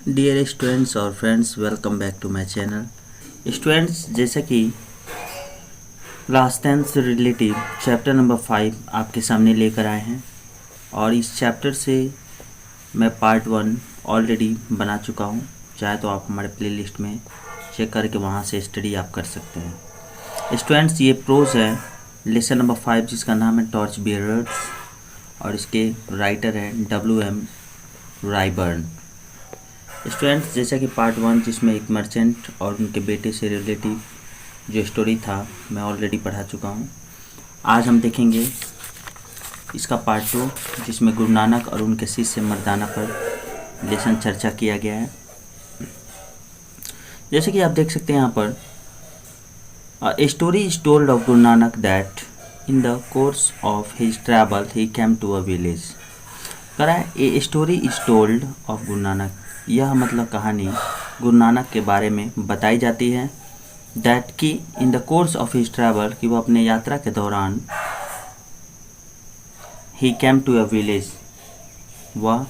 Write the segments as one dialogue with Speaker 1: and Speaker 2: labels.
Speaker 1: Dear students और friends, welcome back to my channel. Students, जैसा कि क्लास 10 से रिलेटिव चैप्टर नंबर 5 आपके सामने लेकर आए हैं और इस चैप्टर से मैं पार्ट 1 ऑलरेडी बना चुका हूं। चाहे तो आप हमारे प्लेलिस्ट में चेक करके वहां से स्टडी आप कर सकते हैं। स्टूडेंट्स, ये प्रोज है लेसन नंबर 5 जिसका नाम है टॉर्च बियरर्स और इसके राइटर हैं W.M. रायबर्न। स्टूडेंट्स, जैसा कि पार्ट 1 जिसमें एक मर्चेंट और उनके बेटे से रिलेटिव जो स्टोरी था मैं ऑलरेडी पढ़ा चुका हूँ। आज हम देखेंगे इसका पार्ट 2 जिसमें गुरु नानक और उनके शिष्य मर्दाना पर लेसन चर्चा किया गया है। जैसे कि आप देख सकते हैं यहाँ पर a story is told of Guru Nanak that in the course of his travel he came to a village. कह रहा है a story is told of Guru Nanak, यह मतलब कहानी गुरु नानक के बारे में बताई जाती है। दैट कि इन the course of his travel, कि वो अपने यात्रा के दौरान ही केम टू अ विलेज, वह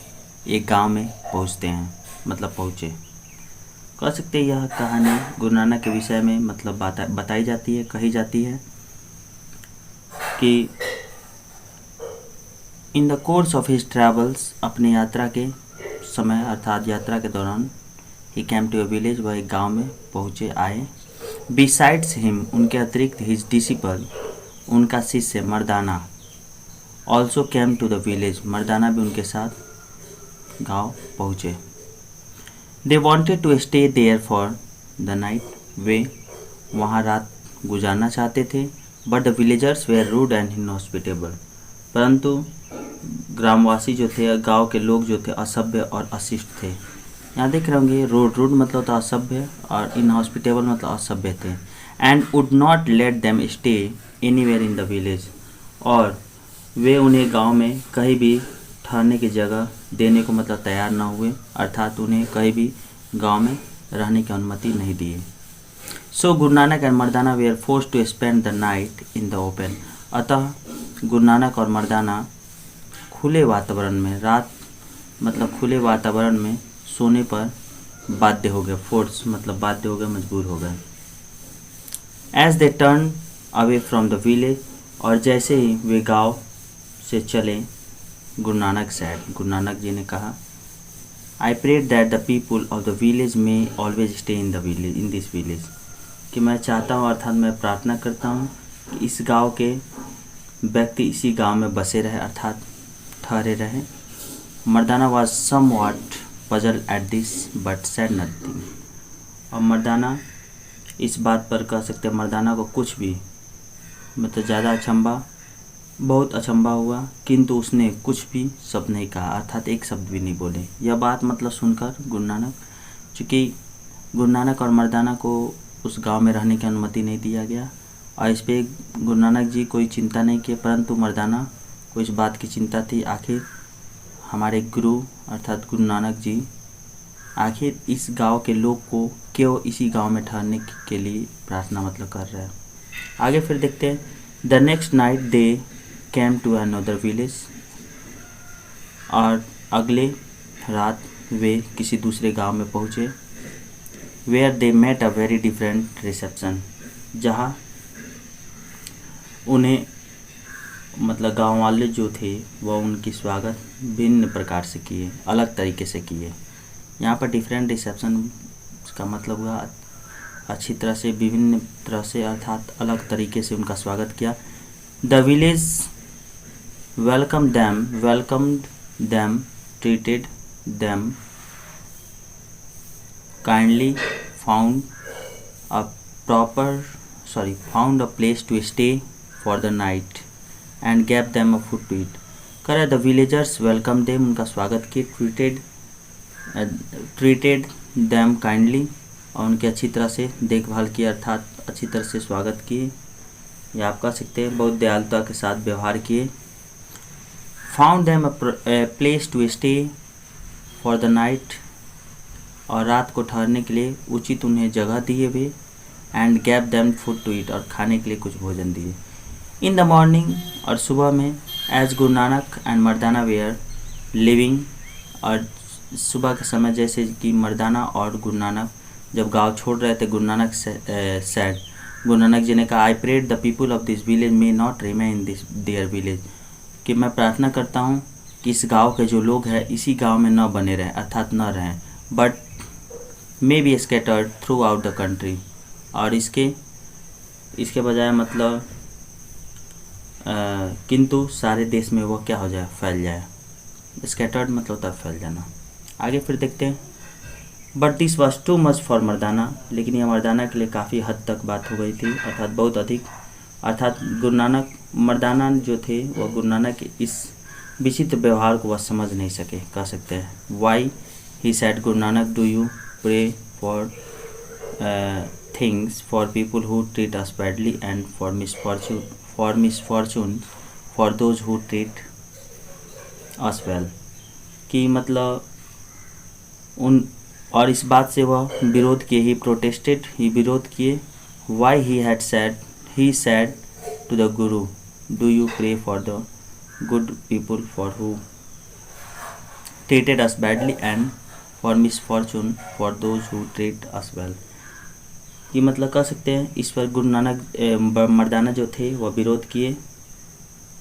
Speaker 1: एक गांव में पहुंचते हैं, मतलब पहुंचे। कह सकते हैं यह कहानी गुरु नानक के विषय में मतलब बताई जाती है, कही जाती है कि इन the course of his travels, अपने यात्रा के समय अर्थात यात्रा के दौरान ही केम टू अ विलेज, वह एक गांव में पहुँचे आए। बिसाइड्स हिम, उनके अतिरिक्त हिज डिसिपल, उनका शिष्य Mardana also came to the village, Mardana भी उनके साथ गांव पहुँचे। They wanted to stay there for the night, वे वहाँ रात गुजारना चाहते थे। But the villagers were rude and inhospitable, परंतु ग्रामवासी जो थे, गांव के लोग जो थे, असभ्य और अशिष्ट थे। यहाँ देख रहे होंगे रूड मतलब होता असभ्य और इनहॉस्पिटेबल मतलब असभ्य थे। And would not let them stay anywhere in the village, और वे उन्हें गांव में कहीं भी ठहरने की जगह देने को मतलब तैयार न हुए, अर्थात उन्हें कहीं भी गांव में रहने की अनुमति नहीं दिए। So Guru Nanak and Mardana were forced to spend the night in the open, अतः गुरु नानक और मर्दाना खुले वातावरण में, रात मतलब खुले वातावरण में सोने पर बाध्य हो गए। फोर्स मतलब बाध्य हो गए, मजबूर हो गए। As they turn away from the village, और जैसे ही वे गांव से चले, गुरु नानक सैड, गुरु नानक जी ने कहा, I prayed that the people of the village may always stay in the village, in this village, कि मैं चाहता हूँ अर्थात मैं प्रार्थना करता हूँ कि इस गांव के व्यक्ति इसी गांव में बसे रहे, अर्थात ठहरे रहे। Mardana was somewhat puzzle at this but said nothing, और मर्दाना इस बात पर कह सकते हैं मर्दाना को कुछ भी मतलब ज़्यादा अचंभा, बहुत अचंभा हुआ, किंतु उसने कुछ भी शब्द नहीं कहा, अर्थात एक शब्द भी नहीं बोले। यह बात मतलब सुनकर गुरु नानक, चूँकि गुरु नानक और मर्दाना को उस गांव में रहने की अनुमति नहीं दिया गया और इस पर गुरु नानक जी कोई चिंता नहीं किए, परंतु मर्दाना को इस बात की चिंता थी, आखिर हमारे गुरु अर्थात गुरु नानक जी आखिर इस गांव के लोग को क्यों इसी गांव में ठहरने के लिए प्रार्थना मतलब कर रहे हैं। आगे फिर देखते हैं। The next night they came to another village, और अगले रात वे किसी दूसरे गांव में पहुँचे। Where they met a very different reception, जहाँ उन्हें मतलब गांव वाले जो थे वह उनकी स्वागत भिन्न प्रकार से किए, अलग तरीके से किए। यहाँ पर डिफरेंट रिसेप्शन का मतलब हुआ अच्छी तरह से, विभिन्न तरह से, अर्थात अलग तरीके से उनका स्वागत किया। The village welcomed them treated them kindly, found a place to stay for the night and gave them a food to eat। करे द विलेजर्स वेलकम देम, उनका स्वागत किए, ट्रीटेड देम काइंडली, और उनकी अच्छी तरह से देखभाल की, अर्थात अच्छी तरह से स्वागत किए, या आप कह सकते हैं बहुत दयालुता के साथ व्यवहार किए। Found them a place to stay for the night, और रात को ठहरने के लिए उचित उन्हें जगह दिए वे। And gave them food to eat, और खाने के लिए कुछ भोजन दिए। इन द मॉर्निंग, और सुबह में, as Guru Nanak and Mardana were living, और सुबह के समय जैसे कि मर्दाना और गुरु नानक जब गांव छोड़ रहे थे, गुरु नानक सैड, गुरु नानक जी ने कहा, I prayed the people of this village may not remain in this there village, कि मैं प्रार्थना करता हूँ कि इस गांव के जो लोग हैं इसी गांव में न बने रहें, अर्थात न रहें, but may be scattered through out the country, और इसके बजाय मतलब किंतु सारे देश में वो क्या हो जाए, फैल जाए। स्कैटर्ड मतलब होता है फैल जाना। आगे फिर देखते हैं, but this was too much for Mardana, लेकिन यह मर्दाना के लिए काफ़ी हद तक बात हो गई थी, अर्थात बहुत अधिक, अर्थात गुरु नानक, मर्दाना जो थे वह गुरु नानक के इस विचित्र व्यवहार को वह समझ नहीं सके, कह सकते हैं। Y he said, Guru Nanak do you pray for things for people who treat us badly and for misfortune for those who treat us well, कि मतलब उन, और इस बात से वह विरोध किए, ही प्रोटेस्टेड, ही विरोध किए। Why he said to the Guru, do you pray for the good people for who treated us badly and for misfortune for those who treat us well, कि मतलब कह सकते हैं इस पर गुरु नानक मर्दाना जो थे वह विरोध किए,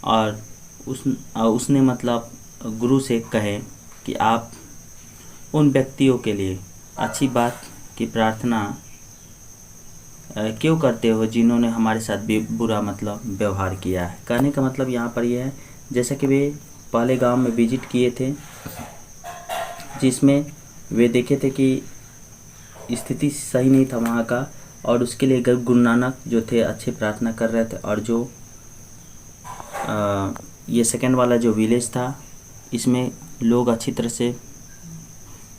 Speaker 1: और उसने मतलब गुरु से कहे कि आप उन व्यक्तियों के लिए अच्छी बात की प्रार्थना क्यों करते हो जिन्होंने हमारे साथ भी बुरा मतलब व्यवहार किया है। कहने का मतलब यहाँ पर यह है, जैसा कि वे पहले गांव में विजिट किए थे, जिसमें वे देखे थे कि स्थिति सही नहीं था वहाँ का, और उसके लिए गुरु नानक जो थे अच्छे प्रार्थना कर रहे थे, और जो ये सेकंड वाला जो विलेज था इसमें लोग अच्छी तरह से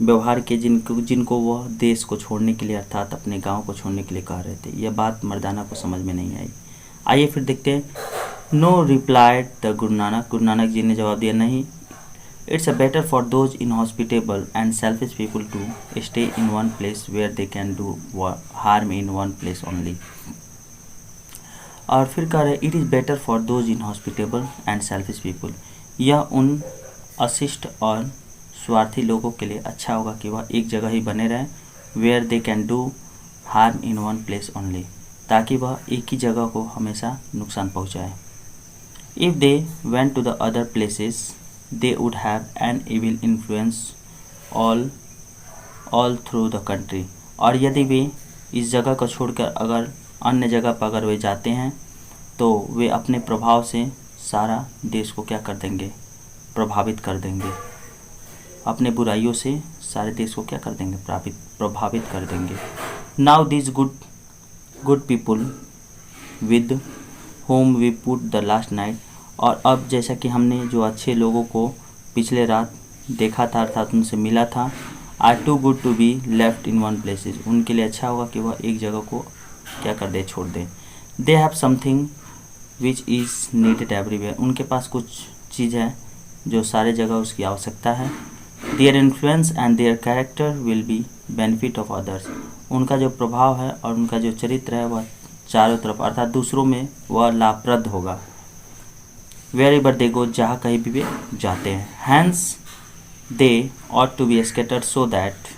Speaker 1: व्यवहार के, जिनको वह देश को छोड़ने के लिए, अर्थात अपने गांव को छोड़ने के लिए कह रहे थे। यह बात मर्दाना को समझ में नहीं आई। आइए फिर देखते हैं, no replied the Guru Nanak ji ने जवाब दिया, नहीं, it's a better for those inhospitable and selfish people to stay in one place where they can do harm in one place only. और फिर कह रहे, it is better for those inhospitable and selfish people, यह उन अशिष्ट और स्वार्थी लोगों के लिए अच्छा होगा कि वह एक जगह ही बने रहें, where they can do harm in one place only, ताकि वह एक ही जगह को हमेशा नुकसान पहुँचाए। If they went to the other places they would have an evil influence all through the country, और यदि वे इस जगह को छोड़कर अगर अन्य जगह पर अगर वे जाते हैं तो वे अपने प्रभाव से सारा देश को क्या कर देंगे, प्रभावित कर देंगे, अपने बुराइयों से सारे देश को क्या कर देंगे, प्रभावित कर देंगे। Now this good people with whom we put the last night, और अब जैसा कि हमने जो अच्छे लोगों को पिछले रात देखा था, अर्थात उनसे मिला था, are too good to be left in one places, उनके लिए अच्छा होगा कि वह एक जगह को क्या कर दे, छोड़ दें। They have something which is needed everywhere, उनके पास कुछ चीज़ है जो सारे जगह उसकी आवश्यकता है। Their influence and their character will be benefit of others, उनका जो प्रभाव है और उनका जो चरित्र है वह चारों तरफ, अर्थात दूसरों में वह लाभप्रद होगा। वेयर एवर दे गो, जहाँ कहीं भी वे जाते हैं। Hence they ought to be scattered so that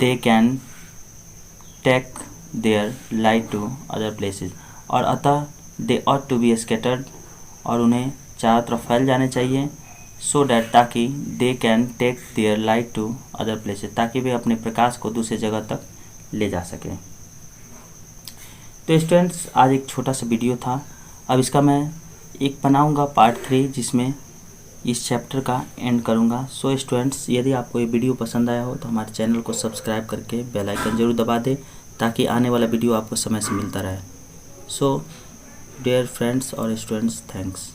Speaker 1: they can take their light to other places, और अतः they ought to be scattered, और उन्हें चारों तरफ फैल जाने चाहिए, so that ताकि they can take their light to other places, ताकि वे अपने प्रकाश को दूसरी जगह तक ले जा सकें। तो स्टूडेंट्स, आज एक छोटा सा वीडियो था, अब इसका मैं एक बनाऊंगा पार्ट 3, जिसमें इस चैप्टर का एंड करूंगा। सो स्टूडेंट्स, यदि आपको ये वीडियो पसंद आया हो तो हमारे चैनल को सब्सक्राइब करके बेल आइकन जरूर दबा दें, ताकि आने वाला वीडियो आपको समय से मिलता रहे। सो डियर फ्रेंड्स और स्टूडेंट्स, थैंक्स।